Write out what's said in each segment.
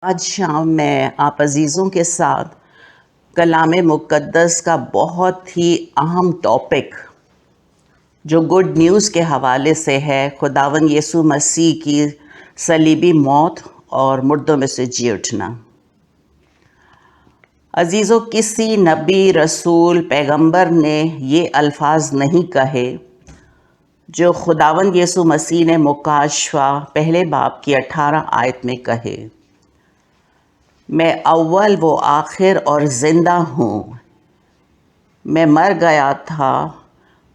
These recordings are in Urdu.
آج شام میں آپ عزیزوں کے ساتھ کلام مقدس کا بہت ہی اہم ٹاپک جو گڈ نیوز کے حوالے سے ہے، خداوند یسوع مسیح کی صلیبی موت اور مردوں میں سے جی اٹھنا۔ عزیزوں، کسی نبی، رسول، پیغمبر نے یہ الفاظ نہیں کہے جو خداوند یسوع مسیح نے مکاشفہ پہلے باب کی 18 آیت میں کہے۔ میں اول و آخر اور زندہ ہوں، میں مر گیا تھا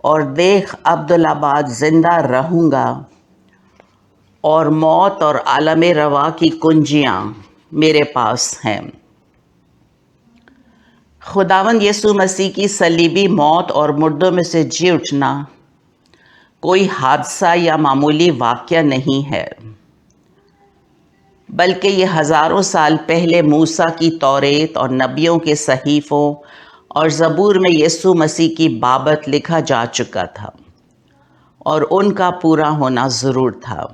اور دیکھ عبدالآباد زندہ رہوں گا، اور موت اور عالم روا کی کنجیاں میرے پاس ہیں۔ خداوند یسوع مسیح کی صلیبی موت اور مردوں میں سے جی اٹھنا کوئی حادثہ یا معمولی واقعہ نہیں ہے، بلکہ یہ ہزاروں سال پہلے موسیٰ کی توریت اور نبیوں کے صحیفوں اور زبور میں یسوع مسیح کی بابت لکھا جا چکا تھا اور ان کا پورا ہونا ضرور تھا۔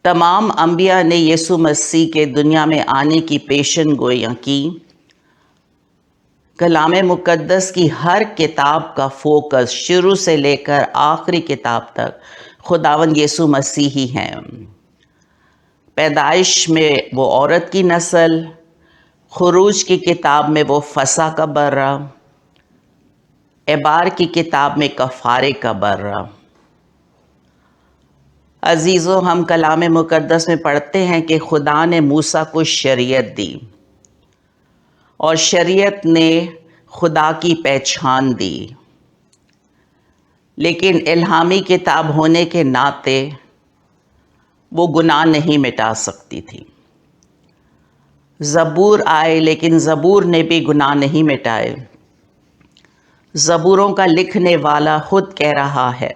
تمام انبیاء نے یسوع مسیح کے دنیا میں آنے کی پیشن گوئیاں کی۔ کلام مقدس کی ہر کتاب کا فوکس شروع سے لے کر آخری کتاب تک خداوند یسوع مسیح ہی ہیں۔ پیدائش میں وہ عورت کی نسل، خروج کی کتاب میں وہ فسح کا برہ، اعبار کی کتاب میں کفارے کا برہ۔ عزیزوں، ہم کلام مقدس میں پڑھتے ہیں کہ خدا نے موسیٰ کو شریعت دی اور شریعت نے خدا کی پہچان دی، لیکن الہامی کتاب ہونے کے ناطے وہ گناہ نہیں مٹا سکتی تھی۔ زبور آئے لیکن زبور نے بھی گناہ نہیں مٹائے۔ زبوروں کا لکھنے والا خود کہہ رہا ہے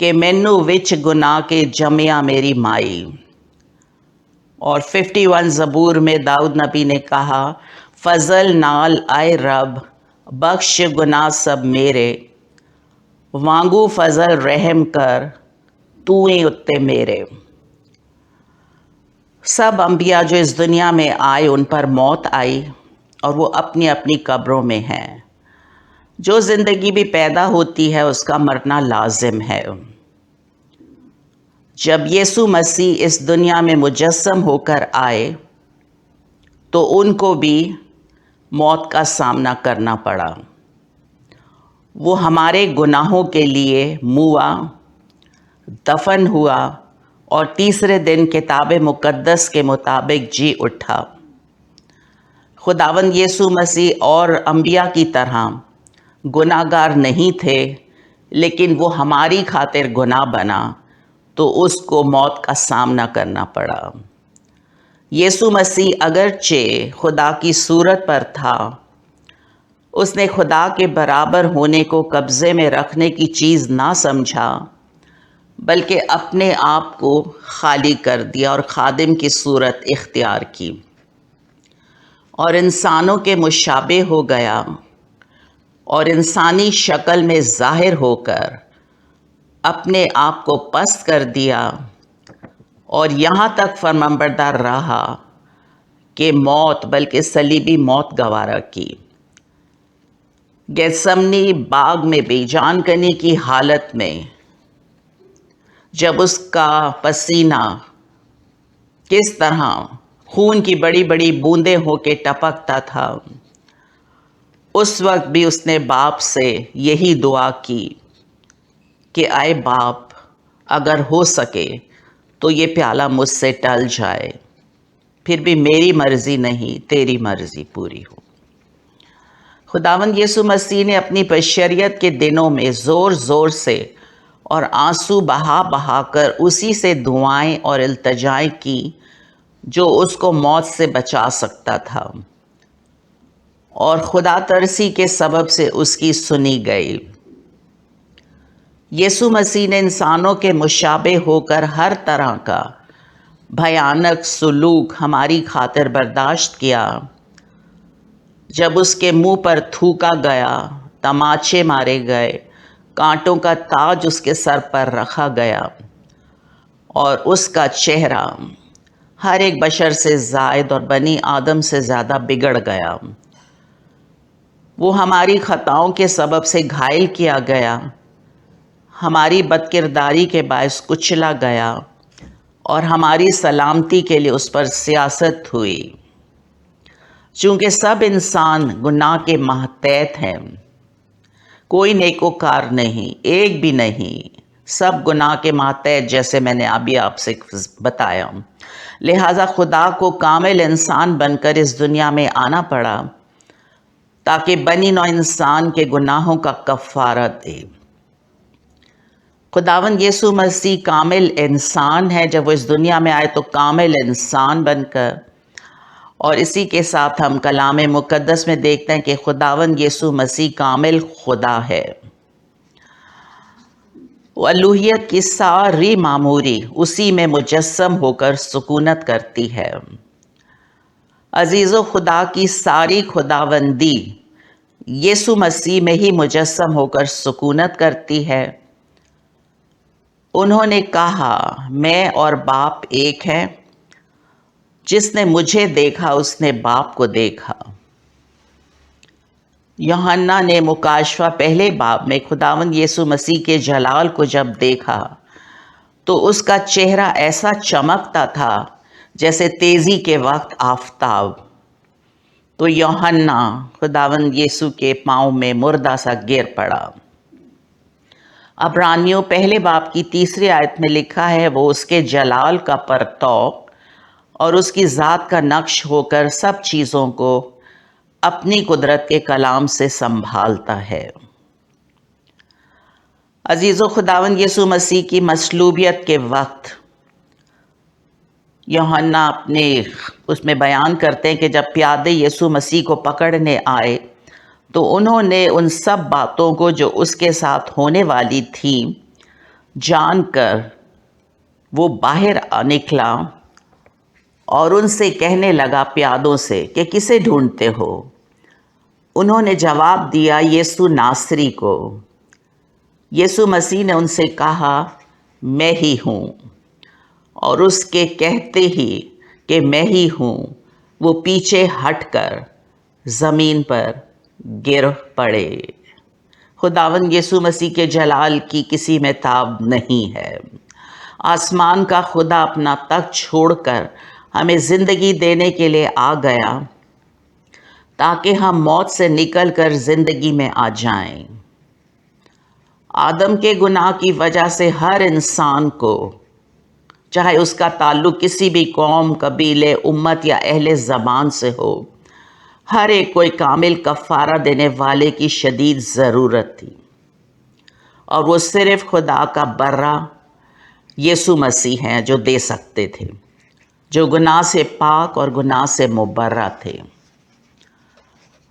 کہ مینو وچ گناہ کے جمیا میری مائی، اور 51 زبور میں داؤد نبی نے کہا، فضل نال آئے رب بخش گناہ سب میرے، وانگو فضل رحم کر تو ہی اتے میرے۔ سب انبیاء جو اس دنیا میں آئے ان پر موت آئی اور وہ اپنی اپنی قبروں میں ہیں۔ جو زندگی بھی پیدا ہوتی ہے اس کا مرنا لازم ہے۔ جب یسوع مسیح اس دنیا میں مجسم ہو کر آئے تو ان کو بھی موت کا سامنا کرنا پڑا۔ وہ ہمارے گناہوں کے لیے موا، دفن ہوا اور تیسرے دن کتاب مقدس کے مطابق جی اٹھا۔ خداوند یسوع مسیح اور انبیاء کی طرح گناہ گار نہیں تھے، لیکن وہ ہماری خاطر گناہ بنا تو اس کو موت کا سامنا کرنا پڑا۔ یسوع مسیح اگرچہ خدا کی صورت پر تھا، اس نے خدا کے برابر ہونے کو قبضے میں رکھنے کی چیز نہ سمجھا، بلکہ اپنے آپ کو خالی کر دیا اور خادم کی صورت اختیار کی اور انسانوں کے مشابہ ہو گیا، اور انسانی شکل میں ظاہر ہو کر اپنے آپ کو پست کر دیا اور یہاں تک فرمانبردار رہا کہ موت بلکہ صلیبی موت گوارا کی۔ گیتسمنی باغ میں بے جان کرنے کی حالت میں جب اس کا پسینہ کس طرح خون کی بڑی بڑی بوندیں ہو کے ٹپکتا تھا، اس وقت بھی اس نے باپ سے یہی دعا کی کہ اے باپ، اگر ہو سکے تو یہ پیالہ مجھ سے ٹل جائے، پھر بھی میری مرضی نہیں تیری مرضی پوری ہو۔ خداوند یسوع مسیح نے اپنی بشریت کے دنوں میں زور زور سے اور آنسو بہا بہا کر اسی سے دعائیں اور التجائیں کی جو اس کو موت سے بچا سکتا تھا، اور خدا ترسی کے سبب سے اس کی سنی گئی۔ یسوع مسیح نے انسانوں کے مشابہ ہو کر ہر طرح کا بھیانک سلوک ہماری خاطر برداشت کیا۔ جب اس کے منہ پر تھوکا گیا، تماچے مارے گئے، کانٹوں کا تاج اس کے سر پر رکھا گیا اور اس کا چہرہ ہر ایک بشر سے زائد اور بنی آدم سے زیادہ بگڑ گیا۔ وہ ہماری خطاؤں کے سبب سے گھائل کیا گیا، ہماری بدکرداری کے باعث کچلا گیا اور ہماری سلامتی کے لیے اس پر سیاست ہوئی۔ چونکہ سب انسان گناہ کے محتاط ہیں، کوئی نیکوکار نہیں، ایک بھی نہیں، سب گناہ کے محتاط، جیسے میں نے ابھی آپ سے بتایا۔ لہٰذا خدا کو کامل انسان بن کر اس دنیا میں آنا پڑا تاکہ بنی نوع انسان کے گناہوں کا کفارہ دے۔ خداوند یسوع مسیح کامل انسان ہے، جب وہ اس دنیا میں آئے تو کامل انسان بن کر، اور اسی کے ساتھ ہم کلام مقدس میں دیکھتے ہیں کہ خداوند یسوع مسیح کامل خدا ہے۔ الوہیت کی ساری معموری اسی میں مجسم ہو کر سکونت کرتی ہے۔ عزیزو، خدا کی ساری خداوندی یسوع مسیح میں ہی مجسم ہو کر سکونت کرتی ہے۔ انہوں نے کہا، میں اور باپ ایک ہیں، جس نے مجھے دیکھا اس نے باپ کو دیکھا۔ یوحنا نے مکاشفہ پہلے باب میں خداوند یسوع مسیح کے جلال کو جب دیکھا تو اس کا چہرہ ایسا چمکتا تھا جیسے تیزی کے وقت آفتاب۔ تو یوحنا خداوند یسوع کے پاؤں میں مردہ سا گر پڑا۔ عبرانیوں پہلے باب کی 3 آیت میں لکھا ہے، وہ اس کے جلال کا پرتو اور اس کی ذات کا نقش ہو کر سب چیزوں کو اپنی قدرت کے کلام سے سنبھالتا ہے۔ عزیزو، خداوند یسوع مسیح کی مصلوبیت کے وقت یوحنا اپنے اس میں بیان کرتے ہیں کہ جب پیادے یسوع مسیح کو پکڑنے آئے تو انہوں نے ان سب باتوں کو جو اس کے ساتھ ہونے والی تھیں جان کر وہ باہر نکلا اور ان سے کہنے لگا پیادوں سے کہ کسے ڈھونڈتے ہو؟ انہوں نے جواب دیا، یسوع ناصری کو۔ یسوع مسیح نے ان سے کہا، میں ہی ہوں۔ اور اس کے کہتے ہی کہ میں ہی ہوں، وہ پیچھے ہٹ کر زمین پر گر پڑے۔ خداوند یسوع مسیح کے جلال کی کسی میں تاب نہیں ہے۔ آسمان کا خدا اپنا تخت چھوڑ کر ہمیں زندگی دینے کے لیے آ گیا تاکہ ہم موت سے نکل کر زندگی میں آ جائیں۔ آدم کے گناہ کی وجہ سے ہر انسان کو، چاہے اس کا تعلق کسی بھی قوم، قبیلے، امت یا اہل زبان سے ہو، ہر ایک کو ایک کامل کفارہ دینے والے کی شدید ضرورت تھی، اور وہ صرف خدا کا برا یسوع مسیح ہیں جو دے سکتے تھے، جو گناہ سے پاک اور گناہ سے مبرہ تھے۔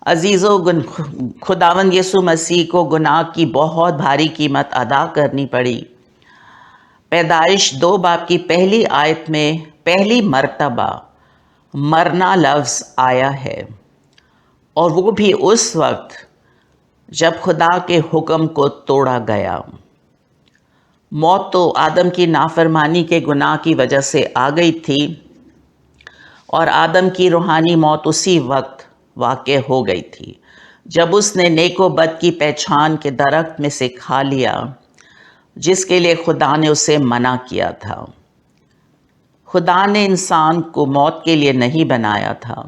عزیزو، خداوند یسوع مسیح کو گناہ کی بہت بھاری قیمت ادا کرنی پڑی۔ پیدائش 2 باب کی پہلی آیت میں پہلی مرتبہ مرنا لفظ آیا ہے، اور وہ بھی اس وقت جب خدا کے حکم کو توڑا گیا۔ موت تو آدم کی نافرمانی کے گناہ کی وجہ سے آ گئی تھی، اور آدم کی روحانی موت اسی وقت واقع ہو گئی تھی جب اس نے نیک و بد کی پہچان کے درخت میں سے کھا لیا جس کے لیے خدا نے اسے منع کیا تھا۔ خدا نے انسان کو موت کے لیے نہیں بنایا تھا،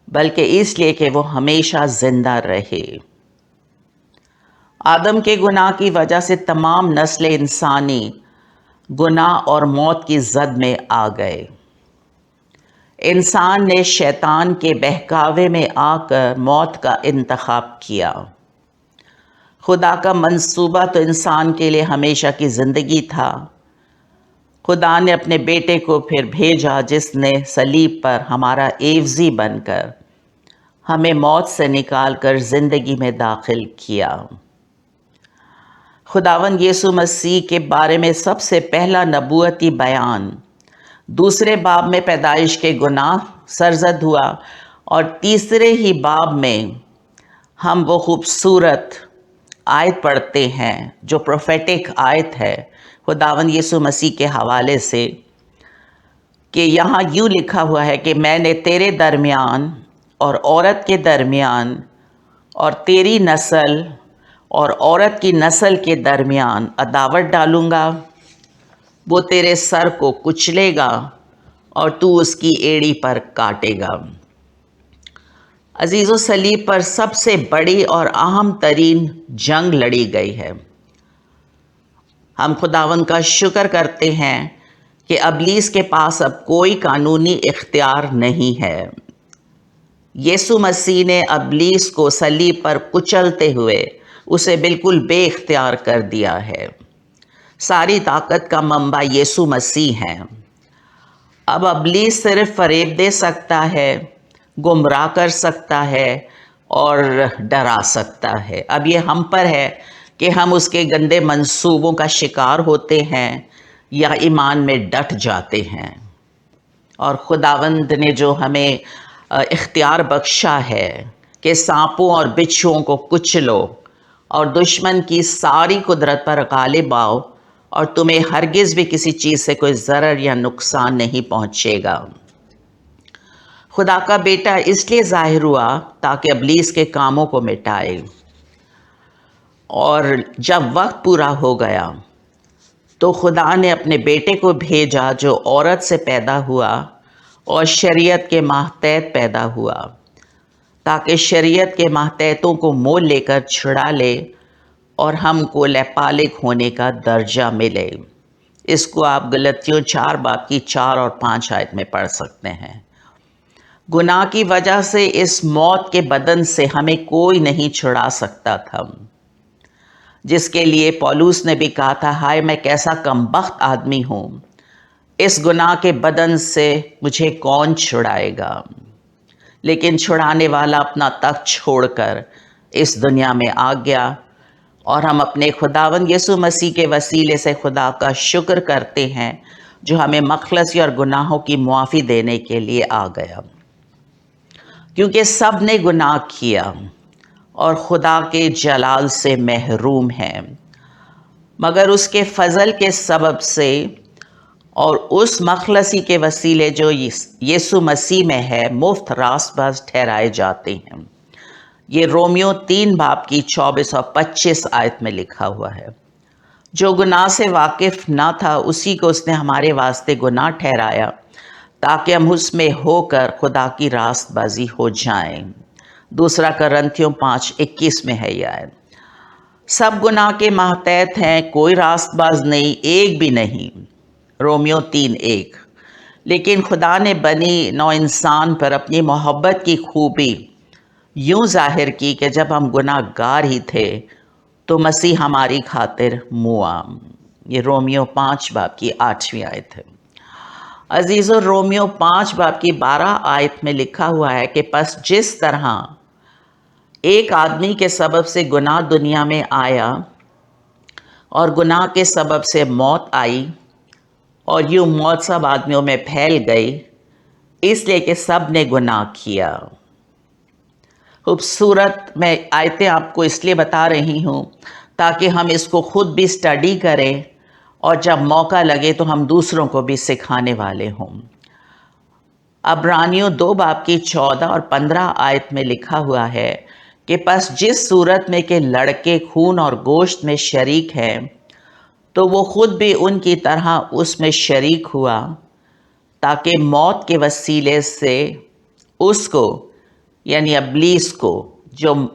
بلکہ اس لیے کہ وہ ہمیشہ زندہ رہے۔ آدم کے گناہ کی وجہ سے تمام نسل انسانی گناہ اور موت کی زد میں آ گئے۔ انسان نے شیطان کے بہکاوے میں آ کر موت کا انتخاب کیا۔ خدا کا منصوبہ تو انسان کے لیے ہمیشہ کی زندگی تھا۔ خدا نے اپنے بیٹے کو پھر بھیجا جس نے صلیب پر ہمارا عوضی بن کر ہمیں موت سے نکال کر زندگی میں داخل کیا۔ خداوند یسوع مسیح کے بارے میں سب سے پہلا نبوتی بیان 2 باب میں پیدائش کے گناہ سرزد ہوا، اور 3 ہی باب میں ہم وہ خوبصورت آیت پڑھتے ہیں جو پروفیٹک آیت ہے خداوند یسوع مسیح کے حوالے سے، کہ یہاں یوں لکھا ہوا ہے کہ میں نے تیرے درمیان اور عورت کے درمیان اور تیری نسل اور عورت کی نسل کے درمیان عداوت ڈالوں گا، وہ تیرے سر کو کچلے گا اور تو اس کی ایڑی پر کاٹے گا۔ عزیزو، صلیب پر سب سے بڑی اور اہم ترین جنگ لڑی گئی ہے۔ ہم خداوند کا شکر کرتے ہیں کہ ابلیس کے پاس اب کوئی قانونی اختیار نہیں ہے۔ یسوع مسیح نے ابلیس کو صلیب پر کچلتے ہوئے اسے بالکل بے اختیار کر دیا ہے۔ ساری طاقت کا منبع یسوع مسیح ہے۔ اب ابلیس صرف فریب دے سکتا ہے، گمراہ کر سکتا ہے اور ڈرا سکتا ہے۔ اب یہ ہم پر ہے کہ ہم اس کے گندے منصوبوں کا شکار ہوتے ہیں یا ایمان میں ڈٹ جاتے ہیں۔ اور خداوند نے جو ہمیں اختیار بخشا ہے کہ سانپوں اور بچھوؤں کو کچلو اور دشمن کی ساری قدرت پر غالب آؤ، اور تمہیں ہرگز بھی کسی چیز سے کوئی ضرر یا نقصان نہیں پہنچے گا۔ خدا کا بیٹا اس لیے ظاہر ہوا تاکہ ابلیس کے کاموں کو مٹائے، اور جب وقت پورا ہو گیا تو خدا نے اپنے بیٹے کو بھیجا جو عورت سے پیدا ہوا اور شریعت کے ماتحت پیدا ہوا، تاکہ شریعت کے ماتحتوں کو مول لے کر چھڑا لے اور ہم کو لیپالک ہونے کا درجہ ملے۔ اس کو آپ غلطیوں 4 باب کی 4 اور 5 آیت میں پڑھ سکتے ہیں۔ گناہ کی وجہ سے اس موت کے بدن سے ہمیں کوئی نہیں چھڑا سکتا تھا، جس کے لیے پولوس نے بھی کہا تھا، ہائے میں کیسا کمبخت آدمی ہوں، اس گناہ کے بدن سے مجھے کون چھڑائے گا؟ لیکن چھڑانے والا اپنا تخت چھوڑ کر اس دنیا میں آ گیا، اور ہم اپنے خداوند یسوع مسیح کے وسیلے سے خدا کا شکر کرتے ہیں جو ہمیں مخلصی اور گناہوں کی معافی دینے کے لیے آ گیا، کیونکہ سب نے گناہ کیا اور خدا کے جلال سے محروم ہیں، مگر اس کے فضل کے سبب سے اور اس مخلصی کے وسیلے جو یسوع مسیح میں ہے مفت راست باز ٹھہرائے جاتے ہیں۔ یہ رومیو 3 باب کی 24 اور 25 آیت میں لکھا ہوا ہے۔ جو گناہ سے واقف نہ تھا اسی کو اس نے ہمارے واسطے گناہ ٹھہرایا تاکہ ہم اس میں ہو کر خدا کی راست بازی ہو جائیں۔ 2 کرنتھیوں 5:21 میں ہے یہ آیت۔ سب گناہ کے ماتحت ہیں، کوئی راست باز نہیں، ایک بھی نہیں۔ رومیو 3:1۔ لیکن خدا نے بنی نو انسان پر اپنی محبت کی خوبی یوں ظاہر کی کہ جب ہم گناہ گار ہی تھے تو مسیح ہماری خاطر موا۔ یہ رومیو 5 باب کی 8ویں آیت ہے۔ عزیزو، رومیو 5 باب کی 12 آیت میں لکھا ہوا ہے کہ پس جس طرح ایک آدمی کے سبب سے گناہ دنیا میں آیا اور گناہ کے سبب سے موت آئی، اور یوں موت سب آدمیوں میں پھیل گئی، اس لیے کہ سب نے گناہ کیا۔ خوبصورت میں آیتیں آپ کو اس لیے بتا رہی ہوں تاکہ ہم اس کو خود بھی اسٹڈی کریں اور جب موقع لگے تو ہم دوسروں کو بھی سکھانے والے ہوں۔ عبرانیوں 2 باب کی 14 اور 15 آیت میں لکھا ہوا ہے کہ پس جس صورت میں کہ لڑکے خون اور گوشت میں شریک ہیں تو وہ خود بھی ان کی طرح اس میں شریک ہوا، تاکہ موت کے وسیلے سے اس کو، یعنی ابلیس کو،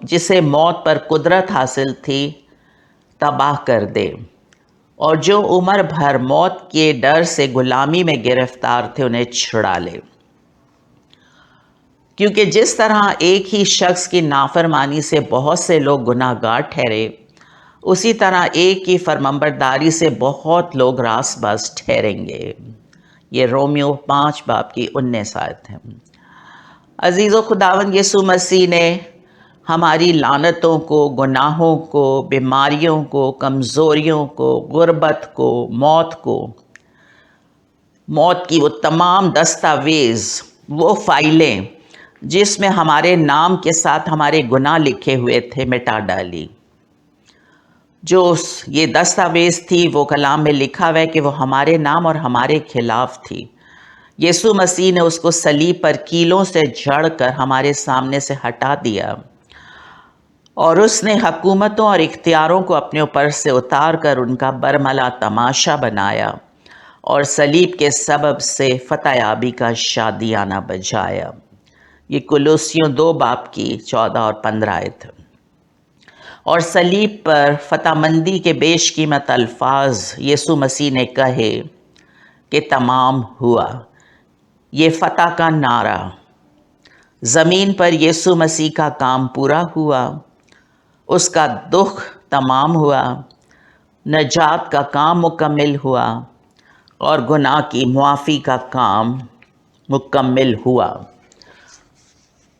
جسے موت پر قدرت حاصل تھی، تباہ کر دے، اور جو عمر بھر موت کے ڈر سے غلامی میں گرفتار تھے انہیں چھڑا لے۔ کیونکہ جس طرح ایک ہی شخص کی نافرمانی سے بہت سے لوگ گناہ گار ٹھہرے، اسی طرح ایک کی فرمانبرداری سے بہت لوگ راست باز ٹھہریں گے۔ یہ رومیو 5 باب کی 19 آیت ہے۔ عزیزو، خداوند یسوع مسیح نے ہماری لعنتوں کو، گناہوں کو، بیماریوں کو، کمزوریوں کو، غربت کو، موت کی وہ تمام دستاویز، وہ فائلیں جس میں ہمارے نام کے ساتھ ہمارے گناہ لکھے ہوئے تھے، مٹا ڈالی۔ جو یہ دستاویز تھی وہ کلام میں لکھا ہوا ہے کہ وہ ہمارے نام اور ہمارے خلاف تھی، یسوع مسیح نے اس کو صلیب پر کیلوں سے جڑ کر ہمارے سامنے سے ہٹا دیا، اور اس نے حکومتوں اور اختیاروں کو اپنے اوپر سے اتار کر ان کا برملا تماشا بنایا، اور صلیب کے سبب سے فتح یابی کا شادیانہ بجایا۔ یہ کولوسیوں 2 باب کی 14 اور 15 آیت۔ اور صلیب پر فتح مندی کے بیش قیمت الفاظ یسوع مسیح نے کہے کہ تمام ہوا۔ یہ فتح کا نعرہ، زمین پر یسوع مسیح کا کام پورا ہوا، اس کا دکھ تمام ہوا، نجات کا کام مکمل ہوا، اور گناہ کی معافی کا کام مکمل ہوا۔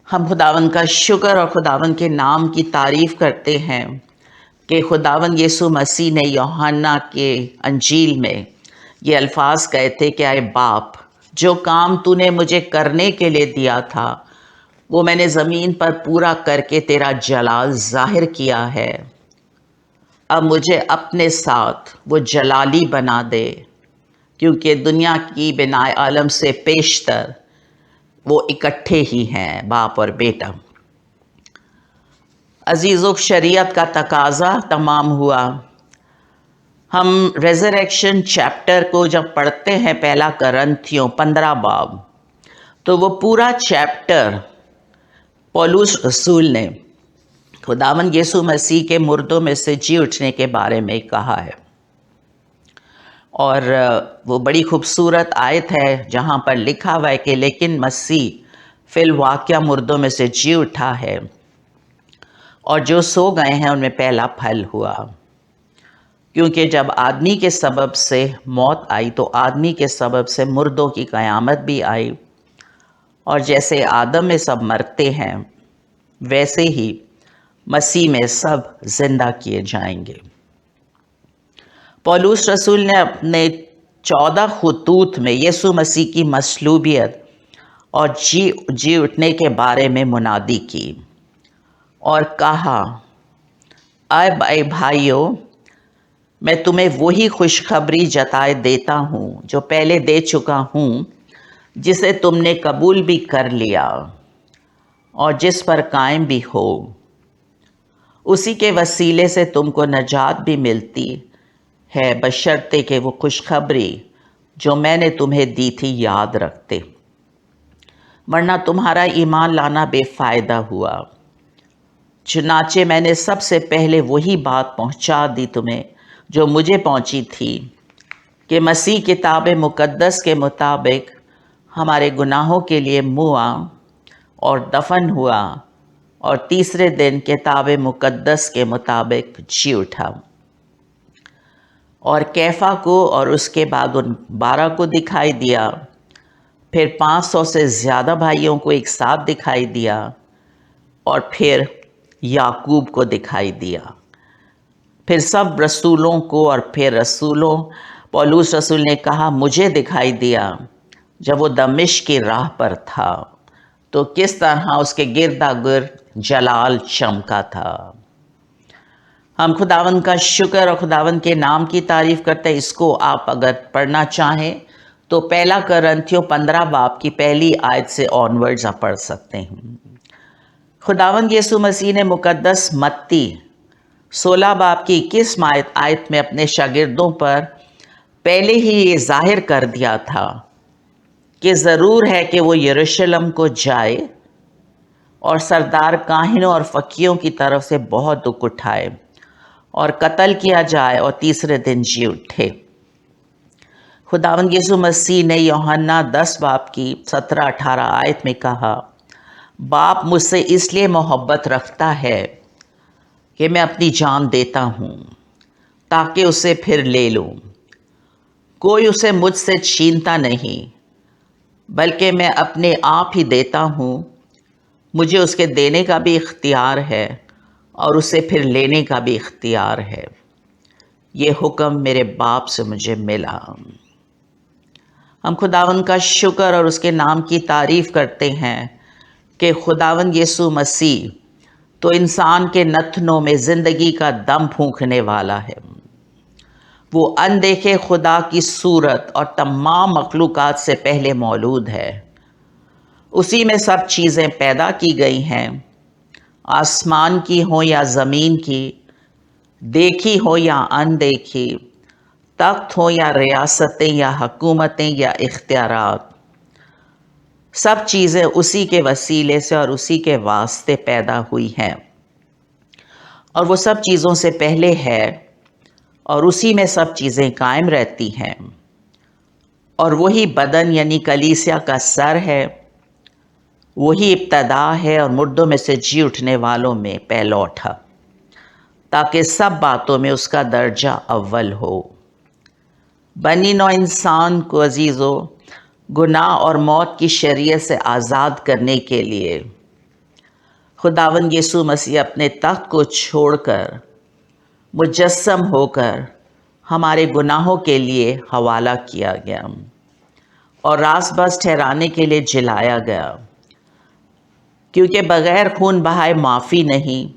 ہم خداوند کا شکر اور خداوند کے نام کی تعریف کرتے ہیں کہ خداوند یسوع مسیح نے یوحنا کے انجیل میں یہ الفاظ کہے تھے کہ اے باپ، جو کام تو نے مجھے کرنے کے لیے دیا تھا وہ میں نے زمین پر پورا کر کے تیرا جلال ظاہر کیا ہے، اب مجھے اپنے ساتھ وہ جلالی بنا دے، کیونکہ دنیا کی بنائے عالم سے پیشتر وہ اکٹھے ہی ہیں، باپ اور بیٹا۔ عزیزو، شریعت کا تقاضا تمام ہوا۔ ہم ریزریکشن چیپٹر کو جب پڑھتے ہیں 1 کرنتھیوں 15 باب، تو وہ پورا چیپٹر پولس رسول نے خداوند یسوع مسیح کے مردوں میں سے جی اٹھنے کے بارے میں کہا ہے، اور وہ بڑی خوبصورت آیت ہے جہاں پر لکھا ہوا ہے کہ لیکن مسیح فی الواقعہ مردوں میں سے جی اٹھا ہے، اور جو سو گئے ہیں ان میں پہلا پھل ہوا۔ کیونکہ جب آدمی کے سبب سے موت آئی تو آدمی کے سبب سے مردوں کی قیامت بھی آئی، اور جیسے آدم میں سب مرتے ہیں ویسے ہی مسیح میں سب زندہ کیے جائیں گے۔ پولس رسول نے اپنے 14 خطوط میں یسوع مسیح کی مصلوبیت اور جی اٹھنے کے بارے میں منادی کی اور کہا، اے بھائیو، میں تمہیں وہی خوشخبری جتائے دیتا ہوں جو پہلے دے چکا ہوں، جسے تم نے قبول بھی کر لیا اور جس پر قائم بھی ہو۔ اسی کے وسیلے سے تم کو نجات بھی ملتی ہے، بشرطے کہ وہ خوشخبری جو میں نے تمہیں دی تھی یاد رکھتے، ورنہ تمہارا ایمان لانا بے فائدہ ہوا۔ چنانچہ میں نے سب سے پہلے وہی بات پہنچا دی تمہیں جو مجھے پہنچی تھی، کہ مسیح کتاب مقدس کے مطابق ہمارے گناہوں کے لیے موا اور دفن ہوا، اور تیسرے دن کتاب مقدس کے مطابق جی اٹھا، اور کیفا کو اور اس کے بعد ان 12 کو دکھائی دیا، پھر 500 سے زیادہ بھائیوں کو ایک ساتھ دکھائی دیا، اور پھر یعقوب کو دکھائی دیا، پھر سب رسولوں کو، اور پھر رسولوں۔ پولس رسول نے کہا، مجھے دکھائی دیا جب وہ دمشق کی راہ پر تھا تو کس طرح اس کے گردا گرد جلال چمکا تھا۔ ہم خداوند کا شکر اور خداوند کے نام کی تعریف کرتے ہیں۔ اس کو آپ اگر پڑھنا چاہیں تو 1 کرنتھیوں 15 باب کی پہلی آیت سے آنورڈز آپ پڑھ سکتے ہیں۔ خداوند یسوع مسیح نے مقدس متی 16 باب کی 21 آیت میں اپنے شاگردوں پر پہلے ہی یہ ظاہر کر دیا تھا کہ ضرور ہے کہ وہ یروشلم کو جائے اور سردار کاہنوں اور فقیوں کی طرف سے بہت دکھ اٹھائے اور قتل کیا جائے اور تیسرے دن جی اٹھے۔ خداوند یسوع مسیح نے یوحنا 10 باب کی 17-18 آیت میں کہا، باپ مجھ سے اس لیے محبت رکھتا ہے کہ میں اپنی جان دیتا ہوں تاکہ اسے پھر لے لوں۔ کوئی اسے مجھ سے چھینتا نہیں، بلکہ میں اپنے آپ ہی دیتا ہوں۔ مجھے اس کے دینے کا بھی اختیار ہے اور اسے پھر لینے کا بھی اختیار ہے۔ یہ حکم میرے باپ سے مجھے ملا۔ ہم خداوند کا شکر اور اس کے نام کی تعریف کرتے ہیں کہ خداوند یسوع مسیح تو انسان کے نتنوں میں زندگی کا دم پھونکنے والا ہے۔ وہ اندیکھے خدا کی صورت اور تمام مخلوقات سے پہلے موجود ہے۔ اسی میں سب چیزیں پیدا کی گئی ہیں، آسمان کی ہوں یا زمین کی، دیکھی ہو یا اندیکھی، تخت ہو یا ریاستیں یا حکومتیں یا اختیارات، سب چیزیں اسی کے وسیلے سے اور اسی کے واسطے پیدا ہوئی ہیں، اور وہ سب چیزوں سے پہلے ہے اور اسی میں سب چیزیں قائم رہتی ہیں، اور وہی بدن یعنی کلیسیا کا سر ہے، وہی ابتدا ہے اور مردوں میں سے جی اٹھنے والوں میں پہلا اٹھا، تاکہ سب باتوں میں اس کا درجہ اول ہو۔ بنی نوع انسان کو عزیزو گناہ اور موت کی شریعت سے آزاد کرنے کے لیے خداوند یسوع مسیح اپنے تخت کو چھوڑ کر مجسم ہو کر ہمارے گناہوں کے لیے حوالہ کیا گیا اور راست باز ٹھہرانے کے لیے جلایا گیا، کیونکہ بغیر خون بہائے معافی نہیں۔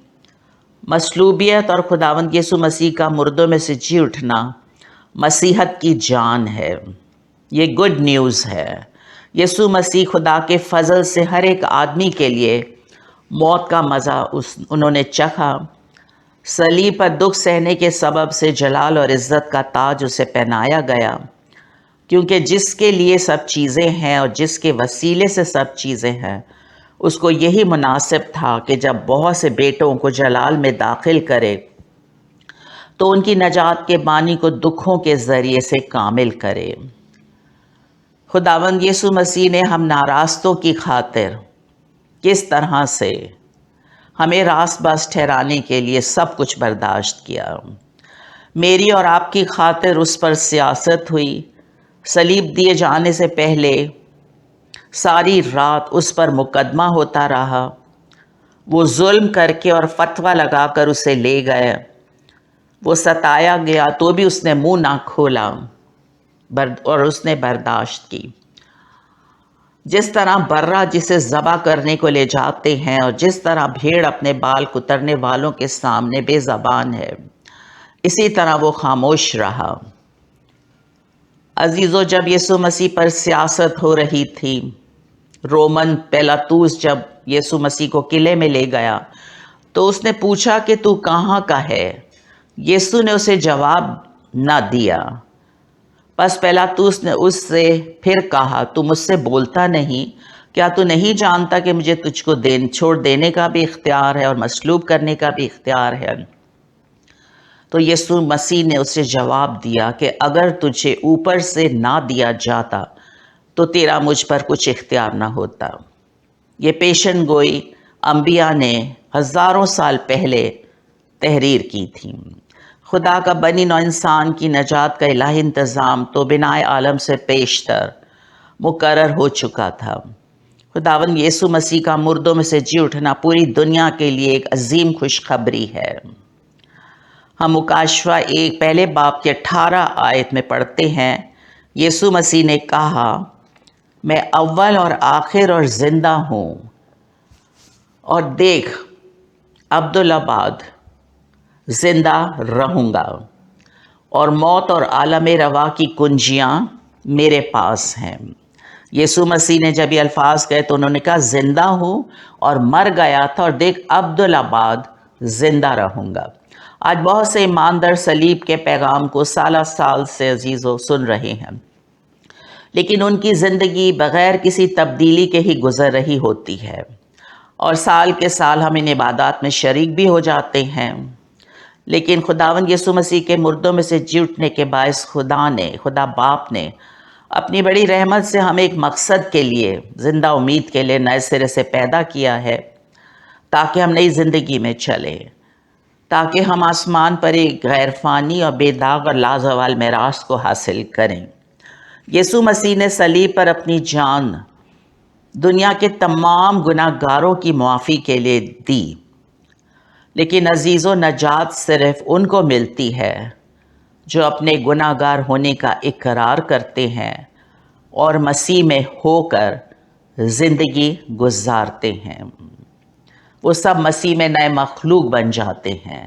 مصلوبیت اور خداوند یسوع مسیح کا مردوں میں سے جی اٹھنا مسیحت کی جان ہے، یہ گڈ نیوز ہے۔ یسوع مسیح خدا کے فضل سے ہر ایک آدمی کے لیے موت کا مزہ انہوں نے چکھا، صلیب پر دکھ سہنے کے سبب سے جلال اور عزت کا تاج اسے پہنایا گیا، کیونکہ جس کے لیے سب چیزیں ہیں اور جس کے وسیلے سے سب چیزیں ہیں، اس کو یہی مناسب تھا کہ جب بہت سے بیٹوں کو جلال میں داخل کرے تو ان کی نجات کے بانی کو دکھوں کے ذریعے سے کامل کرے۔ خداوند یسوع مسیح نے ہم ناراستوں کی خاطر کس طرح سے ہمیں راست باز ٹھہرانے کے لیے سب کچھ برداشت کیا۔ میری اور آپ کی خاطر اس پر سیاست ہوئی، صلیب دیے جانے سے پہلے ساری رات اس پر مقدمہ ہوتا رہا، وہ ظلم کر کے اور فتویٰ لگا کر اسے لے گئے، وہ ستایا گیا تو بھی اس نے منہ نہ کھولا اور اس نے برداشت کی۔ جس طرح برہ جسے ذبح کرنے کو لے جاتے ہیں اور جس طرح بھیڑ اپنے بال کترنے والوں کے سامنے بے زبان ہے، اسی طرح وہ خاموش رہا۔ عزیزو، جب یسوع مسیح پر سیاست ہو رہی تھی، رومن پیلاطوس جب یسوع مسیح کو قلعے میں لے گیا تو اس نے پوچھا کہ تو کہاں کا ہے؟ یسوع نے اسے جواب نہ دیا۔ پس پیلاطوس نے اس سے پھر کہا، تو مجھ سے بولتا نہیں؟ کیا تو نہیں جانتا کہ مجھے تجھ کو چھوڑ دینے کا بھی اختیار ہے اور مصلوب کرنے کا بھی اختیار ہے؟ تو یسوع مسیح نے اسے جواب دیا کہ اگر تجھے اوپر سے نہ دیا جاتا تو تیرا مجھ پر کچھ اختیار نہ ہوتا۔ یہ پیشن گوئی انبیاء نے ہزاروں سال پہلے تحریر کی تھی۔ خدا کا بنی نوع انسان کی نجات کا الہی انتظام تو بنائے عالم سے پیشتر مقرر ہو چکا تھا۔ خداوند یسوع مسیح کا مردوں میں سے جی اٹھنا پوری دنیا کے لیے ایک عظیم خوشخبری ہے۔ ہم مکاشفہ 1 پہلے باب کے 18 آیت میں پڑھتے ہیں، یسوع مسیح نے کہا، میں اول اور آخر اور زندہ ہوں، اور دیکھ ابدالآباد زندہ رہوں گا، اور موت اور عالم روا کی کنجیاں میرے پاس ہیں۔ یسوع مسیح نے جب یہ الفاظ کہے تو انہوں نے کہا زندہ ہوں اور مر گیا تھا، اور دیکھ ابدالآباد زندہ رہوں گا۔ آج بہت سے ایماندار صلیب کے پیغام کو سالہ سال سے عزیزوں سن رہے ہیں، لیکن ان کی زندگی بغیر کسی تبدیلی کے ہی گزر رہی ہوتی ہے، اور سال کے سال ہم ان عبادات میں شریک بھی ہو جاتے ہیں، لیکن خداوند یسوع مسیح کے مردوں میں سے جی اٹھنے کے باعث خدا باپ نے اپنی بڑی رحمت سے ہمیں ایک مقصد کے لیے، زندہ امید کے لیے نئے سرے سے پیدا کیا ہے، تاکہ ہم نئی زندگی میں چلیں، تاکہ ہم آسمان پر ایک غیر فانی اور بے داغ اور لازوال میراث کو حاصل کریں۔ یسوع مسیح نے صلیب پر اپنی جان دنیا کے تمام گناہ گاروں کی معافی کے لیے دی، لیکن عزیزو، نجات صرف ان کو ملتی ہے جو اپنے گناہ گار ہونے کا اقرار کرتے ہیں اور مسیح میں ہو کر زندگی گزارتے ہیں۔ وہ سب مسیح میں نئے مخلوق بن جاتے ہیں۔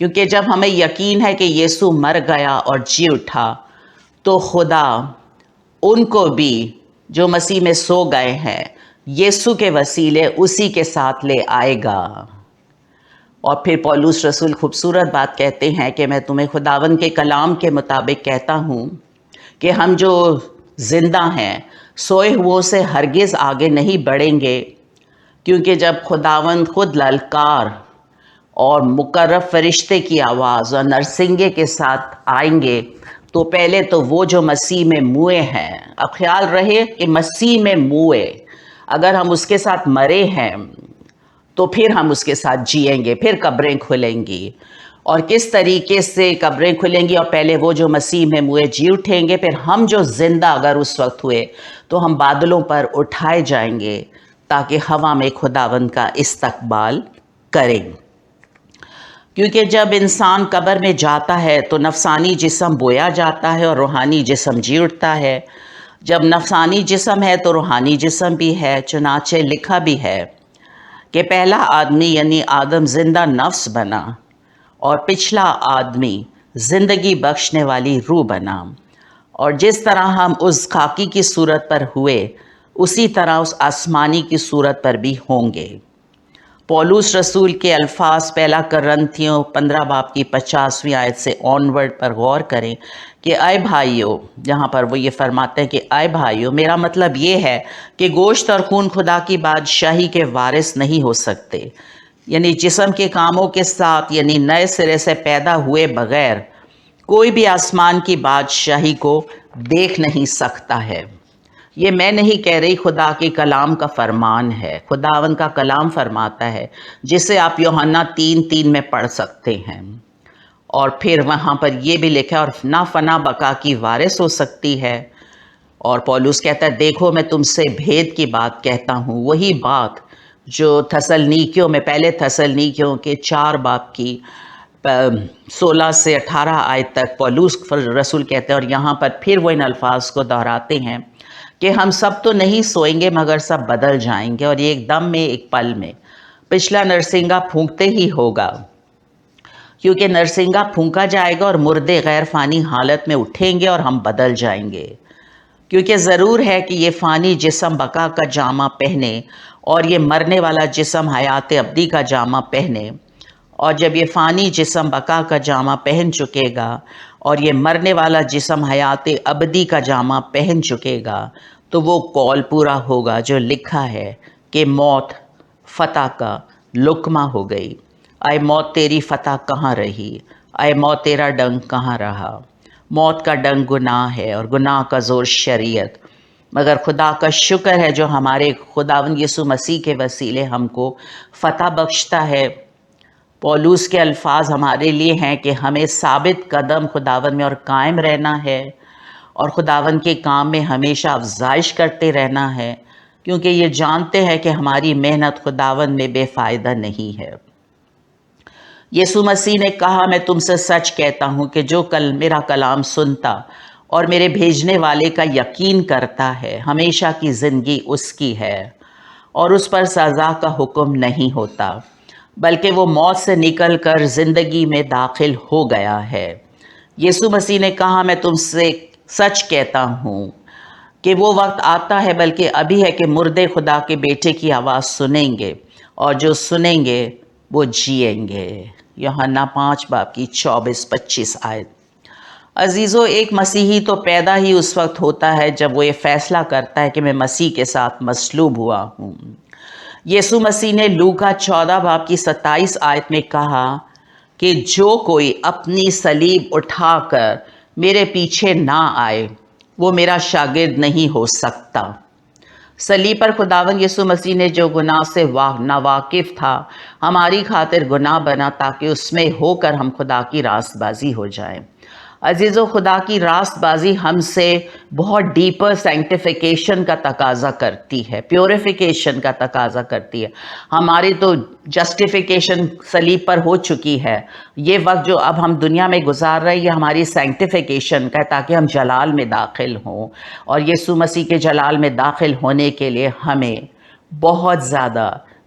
کیونکہ جب ہمیں یقین ہے کہ یسوع مر گیا اور جی اٹھا تو خدا ان کو بھی جو مسیح میں سو گئے ہیں یسوع کے وسیلے اسی کے ساتھ لے آئے گا۔ اور پھر پولس رسول خوبصورت بات کہتے ہیں کہ میں تمہیں خداوند کے کلام کے مطابق کہتا ہوں کہ ہم جو زندہ ہیں سوئے ہوئوں سے ہرگز آگے نہیں بڑھیں گے، کیونکہ جب خداوند خود للکار اور مقرب فرشتے کی آواز اور نرسنگے کے ساتھ آئیں گے تو پہلے تو وہ جو مسیح میں موئے ہیں، اب خیال رہے کہ مسیح میں موئے، اگر ہم اس کے ساتھ مرے ہیں تو پھر ہم اس کے ساتھ جئیں گے، پھر قبریں کھلیں گی۔ اور کس طریقے سے قبریں کھلیں گی؟ اور پہلے وہ جو مسیح میں موئے جی اٹھیں گے، پھر ہم جو زندہ اگر اس وقت ہوئے تو ہم بادلوں پر اٹھائے جائیں گے تاکہ ہوا میں خداوند کا استقبال کریں۔ کیونکہ جب انسان قبر میں جاتا ہے تو نفسانی جسم بویا جاتا ہے اور روحانی جسم جی اٹھتا ہے۔ جب نفسانی جسم ہے تو روحانی جسم بھی ہے، چنانچہ لکھا بھی ہے کہ پہلا آدمی یعنی آدم زندہ نفس بنا اور پچھلا آدمی زندگی بخشنے والی روح بنا، اور جس طرح ہم اس خاکی کی صورت پر ہوئے اسی طرح اس آسمانی کی صورت پر بھی ہوں گے۔ پولس رسول کے الفاظ پہلا کرنتھیوں 15 باب کی 50ویں آیت سے آنورڈ پر غور کریں کہ اے بھائیو، جہاں پر وہ یہ فرماتے ہیں کہ اے بھائیو، میرا مطلب یہ ہے کہ گوشت اور خون خدا کی بادشاہی کے وارث نہیں ہو سکتے، یعنی جسم کے کاموں کے ساتھ، یعنی نئے سرے سے پیدا ہوئے بغیر کوئی بھی آسمان کی بادشاہی کو دیکھ نہیں سکتا ہے۔ یہ میں نہیں کہہ رہی، خدا کے کلام کا فرمان ہے، خداوند کا کلام فرماتا ہے، جسے آپ یوحنا 3:3 میں پڑھ سکتے ہیں۔ اور پھر وہاں پر یہ بھی لکھا اور نہ فنا بقا کی وارث ہو سکتی ہے۔ اور پولس کہتا ہے دیکھو میں تم سے بھید کی بات کہتا ہوں، وہی بات جو تسلنیکیوں میں، پہلے تسلنیکیوں کے 4 باب کی 16 سے 18 آیت تک پولس رسول کہتے ہیں، اور یہاں پر پھر وہ ان الفاظ کو دہراتے ہیں کہ ہم سب تو نہیں سوئیں گے مگر سب بدل جائیں گے، اور یہ ایک دم میں، ایک پل میں، پچھلا نرسنگا پھونکتے ہی ہوگا، کیونکہ نرسنگا پھونکا جائے گا اور مردے غیر فانی حالت میں اٹھیں گے اور ہم بدل جائیں گے۔ کیونکہ ضرور ہے کہ یہ فانی جسم بقا کا جامہ پہنے اور یہ مرنے والا جسم حیات ابدی کا جامہ پہنے، اور جب یہ فانی جسم بقا کا جامہ پہن چکے گا اور یہ مرنے والا جسم حیات ابدی کا جامہ پہن چکے گا تو وہ قول پورا ہوگا جو لکھا ہے کہ موت فتح کا لقمہ ہو گئی۔ اے موت تیری فتح کہاں رہی؟ اے موت تیرا ڈنگ کہاں رہا؟ موت کا ڈنگ گناہ ہے اور گناہ کا زور شریعت، مگر خدا کا شکر ہے جو ہمارے خداوند یسوع مسیح کے وسیلے ہم کو فتح بخشتا ہے۔ پولس کے الفاظ ہمارے لیے ہیں کہ ہمیں ثابت قدم خداوند میں اور قائم رہنا ہے، اور خداوند کے کام میں ہمیشہ افزائش کرتے رہنا ہے، کیونکہ یہ جانتے ہیں کہ ہماری محنت خداوند میں بے فائدہ نہیں ہے۔ یسوع مسیح نے کہا میں تم سے سچ کہتا ہوں کہ جو میرا کلام سنتا اور میرے بھیجنے والے کا یقین کرتا ہے ہمیشہ کی زندگی اس کی ہے، اور اس پر سزا کا حکم نہیں ہوتا، بلکہ وہ موت سے نکل کر زندگی میں داخل ہو گیا ہے۔ یسوع مسیح نے کہا میں تم سے سچ کہتا ہوں کہ وہ وقت آتا ہے بلکہ ابھی ہے کہ مردے خدا کے بیٹے کی آواز سنیں گے، اور جو سنیں گے وہ جئیں گے۔ یوحنا 5 باب کی 24-25 آیت۔ عزیزو، ایک مسیحی تو پیدا ہی اس وقت ہوتا ہے جب وہ یہ فیصلہ کرتا ہے کہ میں مسیح کے ساتھ مصلوب ہوا ہوں۔ یسوع مسیح نے لوکا 14 باب کی 27 آیت میں کہا کہ جو کوئی اپنی صلیب اٹھا کر میرے پیچھے نہ آئے وہ میرا شاگرد نہیں ہو سکتا۔ صلیب پر خداوند یسوع مسیح نے جو گناہ سے ناواقف تھا ہماری خاطر گناہ بنا تاکہ اس میں ہو کر ہم خدا کی راست بازی ہو جائیں۔ عزیزو، خدا کی راست بازی ہم سے بہت ڈیپر سینکٹیفیکیشن کا تقاضا کرتی ہے، پیوریفیکیشن کا تقاضا کرتی ہے۔ ہماری تو جسٹیفیکیشن صلیب پر ہو چکی ہے، یہ وقت جو اب ہم دنیا میں گزار رہے ہیں یہ ہماری سینکٹیفیکیشن کا ہے تاکہ ہم جلال میں داخل ہوں، اور یسوع مسیح کے جلال میں داخل ہونے کے لیے ہمیں بہت زیادہ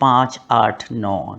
5:8-9।